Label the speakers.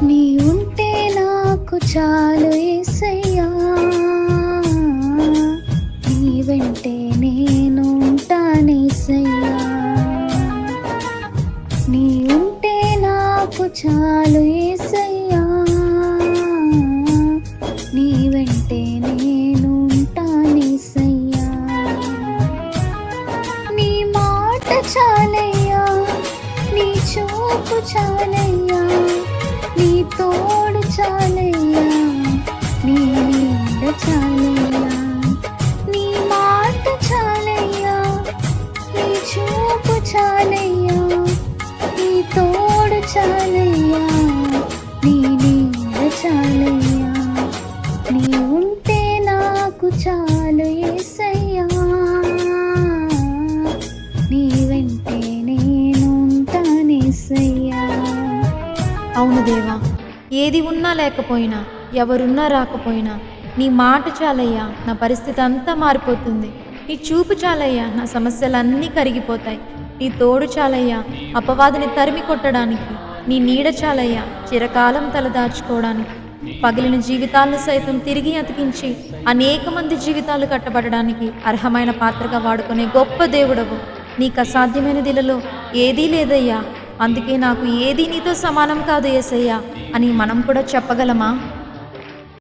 Speaker 1: నీ ఉంటే నాకు చాలు యేసయ్యా, నీ వెంటే నేను ఉంటానేసయ్యా. నీ ఉంటే నాకు చాలు యేసయ్యా, నీ వెంటే నేను ఉంటానేసయ్యా. నీ మాట చాలయ్యా, నీ చూపు చాలయ్యా, నీ తోడు చాలయ్యా, నీ నీడ చాలయ్యా. నీ మాట చాలయ్యా, నీ చూపు చాలయ్యా, నీ తోడు చాలయ్యా, నీ నీడ చాలయ్యా. నీ ఉంటే నాకు చాలు యేసయ్యా, నీ వెంటే నేను ఉంటానేసయ్యా.
Speaker 2: అవును దేవా, ఏది ఉన్నా లేకపోయినా, ఎవరున్నా రాకపోయినా, నీ మాట చాలయ్యా, నా పరిస్థితి అంతా మారిపోతుంది. నీ చూపు చాలయ్యా, నా సమస్యలన్నీ కరిగిపోతాయి. నీ తోడు చాలయ్యా, అపవాదిని తరిమి కొట్టడానికి. నీ నీడ చాలయ్యా, చిరకాలం తలదాచుకోవడానికి. పగిలిన జీవితాలను సైతం తిరిగి అతికించి అనేక మంది జీవితాలు కట్టబడడానికి అర్హమైన పాత్రగా వాడుకునే గొప్ప దేవుడవు. నీకు అసాధ్యమైనదిలలో ఏదీ లేదయ్యా. అందుకే నాకు ఏదీ నీతో సమానం కాదు యేసయ్యా అని మనం కూడా చెప్పగలమా?